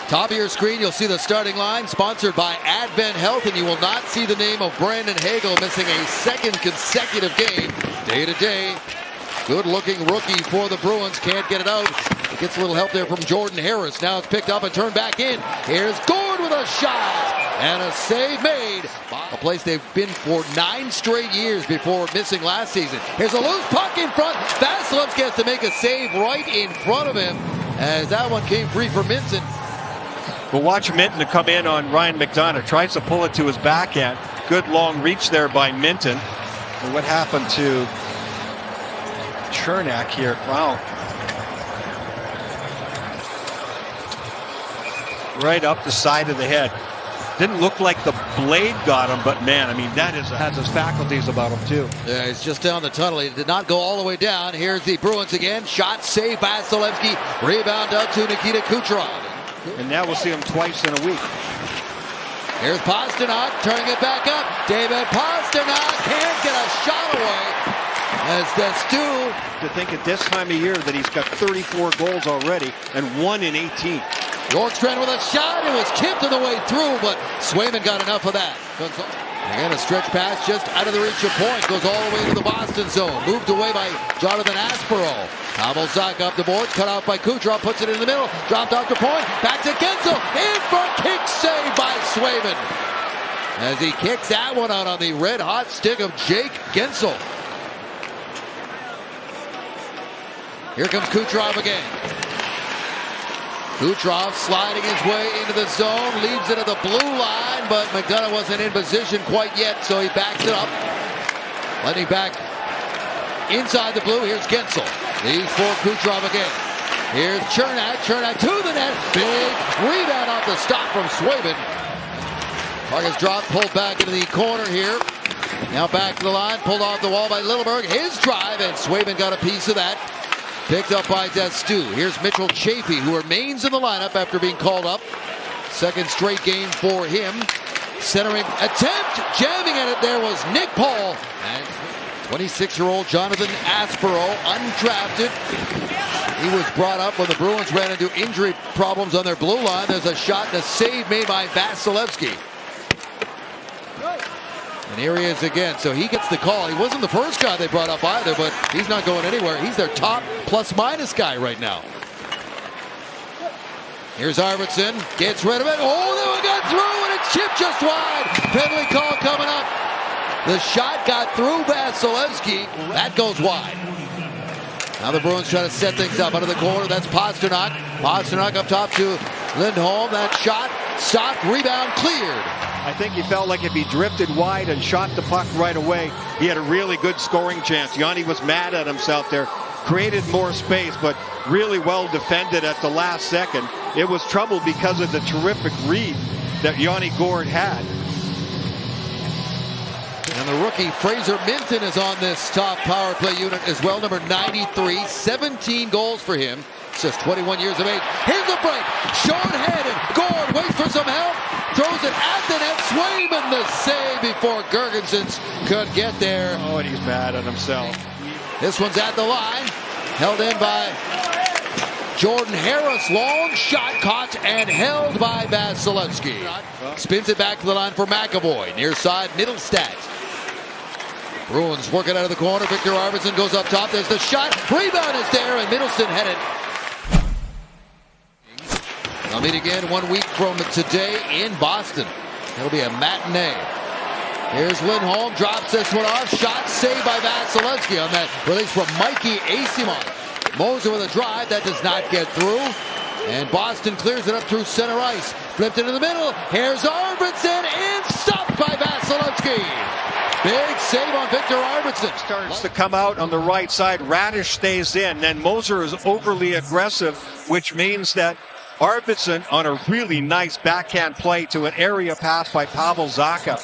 Top of your screen, you'll see the starting line, sponsored by Advent Health, and you will not see the name of Brandon Hagel missing a second consecutive game. Day to day, good-looking rookie for the Bruins, can't get it out. He gets a little help there from Jordan Harris. Now it's picked up and turned back in. Here's Gord with a shot, and a save made. A place they've been for 9 straight years before missing last season. Here's a loose puck in front. Vasilevskiy has to make a save right in front of him, as that one came free for Minton. But watch Minton to come in on Ryan McDonough. Tries to pull it to his backhand. Good long reach there by Minton. And what happened to Chernak here? Wow. Right up the side of the head. Didn't look like the blade got him, but man, I mean, that has his faculties about him too. Yeah, he's just down the tunnel. He did not go all the way down. Here's the Bruins again. Shot, save, Vasilevskiy. Rebound out to Nikita Kucherov. And now we'll see him twice in a week. Here's Pastrnak turning it back up. David Pastrnak can't get a shot away. As Destu. To think at this time of year that he's got 34 goals already and 1 in 18. Bjorkstrand with a shot. It was tipped on the way through, but Swayman got enough of that. Again, a stretch pass just out of the reach of point. Goes all the way to the Boston zone. Moved away by Jonathan Aspero. Pavel Zacha up the boards. Cut out by Kucherov. Puts it in the middle. Dropped off to point. Back to Guentzel. In front. Kick save by Swayman. As he kicks that one out on the red-hot stick of Jake Guentzel. Here comes Kucherov again. Kucherov sliding his way into the zone, leaves it at the blue line, but McDonough wasn't in position quite yet, so he backs it up. Letting back inside the blue. Here's Guentzel. Leaves for Kucherov again. Here's Chernak. Chernak to the net. Big rebound off the stop from Swayman. Puck is dropped, pulled back into the corner here. Now back to the line, pulled off the wall by Lilleberg. His drive, and Swayman got a piece of that. Picked up by Destu. Here's Mitchell Chaffee, who remains in the lineup after being called up. Second straight game for him. Centering attempt, jamming at it there was Nick Paul. And 26-year-old Jonathan Aspero, undrafted. He was brought up when the Bruins ran into injury problems on their blue line. There's a shot and a save made by Vasilevskiy. And here he is again, so he gets the call. He wasn't the first guy they brought up either, but he's not going anywhere. He's their top plus-minus guy right now. Here's Arvidsson, gets rid of it. Oh, that one got through, and it's chipped just wide. Penalty call coming up. The shot got through Vasilevskiy. That goes wide. Now the Bruins try to set things up out of the corner. That's Pastrnak. Pastrnak up top to Lindholm. That shot stopped, rebound cleared. I think he felt like if he drifted wide and shot the puck right away, he had a really good scoring chance. Yanni was mad at himself there. Created more space, but really well defended at the last second. It was trouble because of the terrific read that Yanni Gord had. And the rookie Fraser Minton is on this top power play unit as well, number 93. 17 goals for him. He's just 21 years of age. Here's the break. Short-handed. Gord waits for some help. Throws it at the net. Swayman the save before Girgensons could get there. Oh, and he's mad at himself. This one's at the line. Held in by Jordan Harris. Long shot caught and held by Vasilevskiy. Spins it back to the line for McAvoy. Near side, Middlestat. Bruins working out of the corner. Victor Arvidsson goes up top. There's the shot. Rebound is there, and Middlestat had it. They'll meet again 1 week from today in Boston. It'll be a matinee. Here's Lindholm. Drops this one off. Shot saved by Vasilevskiy on that release from Mikey Eyssimont. Moser with a drive. That does not get through. And Boston clears it up through center ice. Flipped into the middle. Here's Arvidsson. And stopped by Vasilevskiy. Big save on Victor Arvidsson. Starts to come out on the right side. Radish stays in. Then Moser is overly aggressive, which means that Arvidsson on a really nice backhand play to an area pass by Pavel Zacha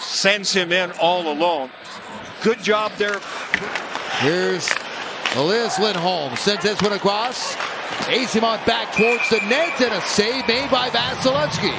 sends him in all alone. Good job there. Here's Elias Lindholm. Sends this one across. Eyssimont back towards the net, and a save made by Vasilevskiy.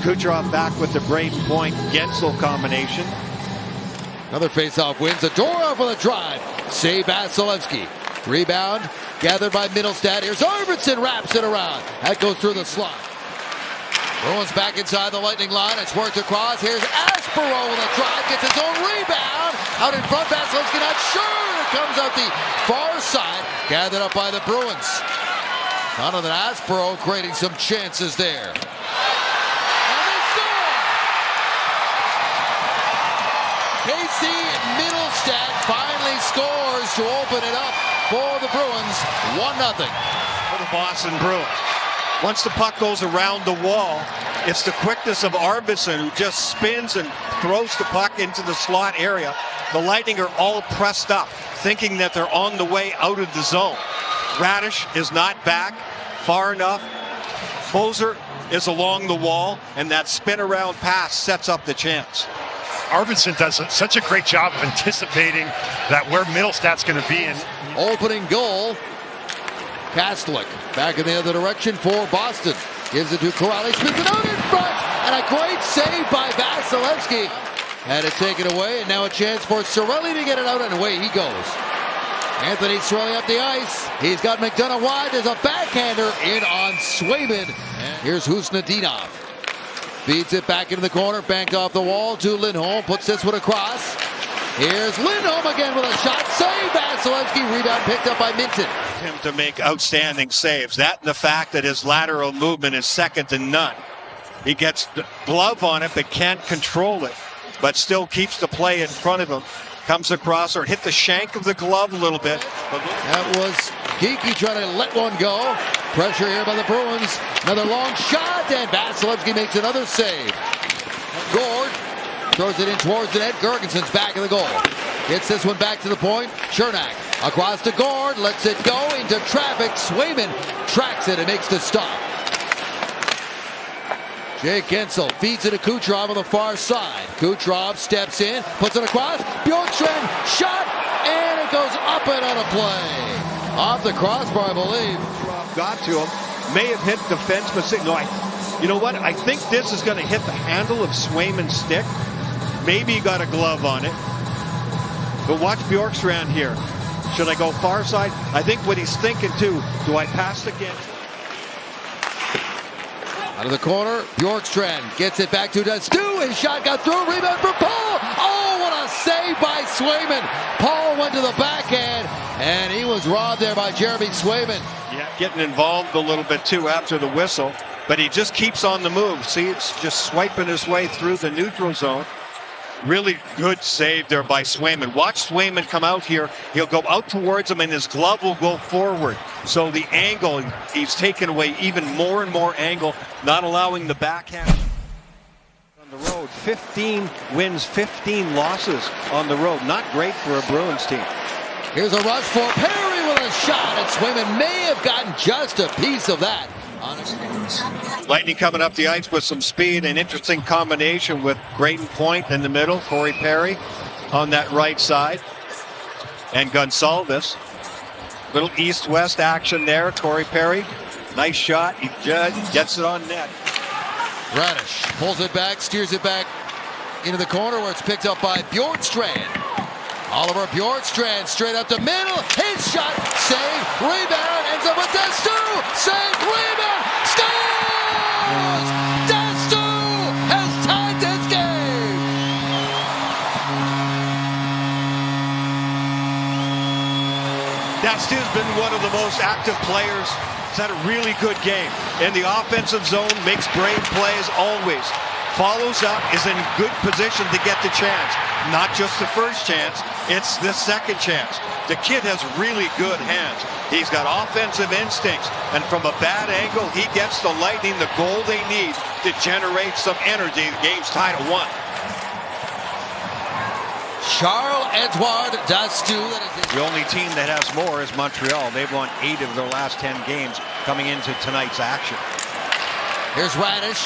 Kucherov back with the Braden Point Guentzel combination. Another faceoff wins. Zadorov with a drive. Save Vasilevskiy. Rebound gathered by Middlestat. Here's Arvidsson, wraps it around. That goes through the slot. Bruins back inside the Lightning line. It's worked across. Here's Aspero with a drive. Gets his own rebound. Out in front, Vasilevsky not sure. It comes out the far side. Gathered up by the Bruins. None other than Aspero creating some chances there. And they score! Casey Middlestat finally scores to open it up for the Bruins. 1-0. For the Boston Bruins. Once the puck goes around the wall, it's the quickness of Arvidsson who just spins and throws the puck into the slot area. The Lightning are all pressed up, thinking that they're on the way out of the zone. Radish is not back far enough. Moser is along the wall, and that spin around pass sets up the chance. Arvidsson does such a great job of anticipating that where Middlestat's going to be in. Opening goal. Kastelic back in the other direction for Boston. Gives it to Corrali. Spins it out in front. And a great save by Vasilevsky. Had it taken away. And now a chance for Cirelli to get it out. And away he goes. Anthony Cirelli up the ice. He's got McDonough wide. There's a backhander in on Swayman. And here's Husnudinov. Feeds it back into the corner. Banked off the wall to Lindholm. Puts this one across. Here's Lindholm again with a shot. Save Vasilevsky. Rebound picked up by Minton. Him to make outstanding saves. That and the fact that his lateral movement is second to none. He gets the glove on it but can't control it, but still keeps the play in front of him. Comes across or hit the shank of the glove a little bit. That was Geekie trying to let one go. Pressure here by the Bruins. Another long shot, and Vasilevsky makes another save. Gord throws it in towards the net. Gergensen's back of the goal. Gets this one back to the point. Chernak across to Gord. Lets it go into traffic. Swayman tracks it and makes the stop. Jake Guentzel feeds it to Kucherov on the far side. Kucherov steps in, puts it across. Bjorkstrand shot, and it goes up and out of play. Off the crossbar, I believe. Got to him. May have hit defenseman. No, you know what? I think this is going to hit the handle of Swayman's stick. Maybe he got a glove on it. But watch Bjorkstrand here. Should I go far side? I think what he's thinking too, do I pass again? Out of the corner, Bjorkstrand gets it back to Dastu. His shot got through. Rebound for Paul. Oh, what a save by Swayman. Paul went to the backhand, and he was robbed there by Jeremy Swayman. Yeah, getting involved a little bit too after the whistle, but he just keeps on the move. See, it's just swiping his way through the neutral zone. Really good save there by Swayman. Watch Swayman come out here. He'll go out towards him, and his glove will go forward. So the angle, he's taken away even more and more angle, not allowing the backhand. On the road, 15 wins, 15 losses on the road. Not great for a Bruins team. Here's a rush for Perry with a shot, and Swayman may have gotten just a piece of that. Lightning coming up the ice with some speed. An interesting combination with Graydon Point in the middle. Corey Perry on that right side. And Gonsalves. Little east-west action there. Corey Perry. Nice shot. He gets it on net. Radish pulls it back, steers it back into the corner where it's picked up by Bjorkstrand. Oliver Bjorkstrand straight up the middle. His shot. Save. Rebound. Ends up with Dastu. Save. Rebound. Scores! Dastu has tied this game. Dastu's been one of the most active players. He's had a really good game. In the offensive zone, makes brave plays always. Follows up, is in good position to get the chance. Not just the first chance, it's the second chance. The kid has really good hands. He's got offensive instincts, and from a bad angle, he gets the Lightning the goal they need to generate some energy. The game's tied at 1. Charles-Edouard Dastu. The only team that has more is Montreal. They've won 8 of their last 10 games coming into tonight's action. Here's Radish.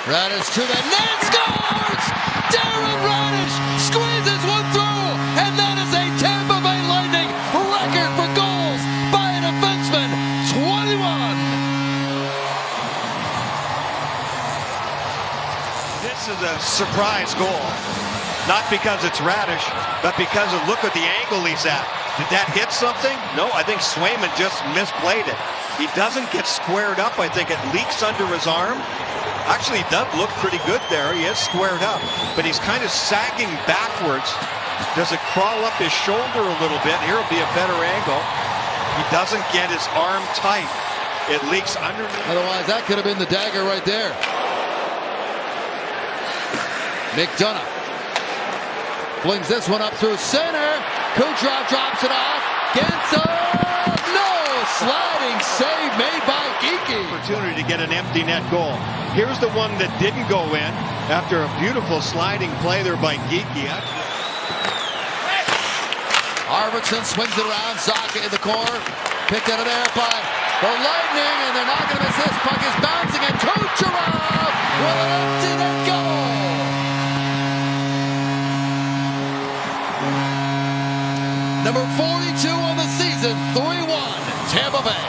Radish to the net, scores! Darren Radish squeezes one through, and that is a Tampa Bay Lightning record for goals by a defenseman. 21. This is a surprise goal. Not because it's Radish, but because of look at the angle he's at. Did that hit something? No, I think Swayman just misplayed it. He doesn't get squared up. I think it leaks under his arm. Actually, he does look pretty good there. He is squared up, but he's kind of sagging backwards. Does it crawl up his shoulder a little bit? Here will be a better angle. He doesn't get his arm tight. It leaks underneath. Otherwise, that could have been the dagger right there. McDonough flings this one up through center. Kucherov drops it off. Gensel, no! Sliding save made by Geekie. Opportunity to get an empty net goal. Here's the one that didn't go in after a beautiful sliding play there by Geekie. Arvidsson swings it around. Zacha in the corner. Picked out of there by the Lightning, and they're not going to miss this. Puck is bouncing, and Kucherov with an empty net goal. Number 42 on the season, 3-1, Tampa Bay.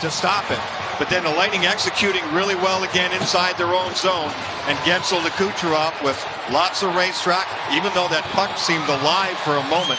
To stop it. But then the Lightning executing really well again inside their own zone. And Gensel to Kucherov with lots of racetrack, even though that puck seemed alive for a moment.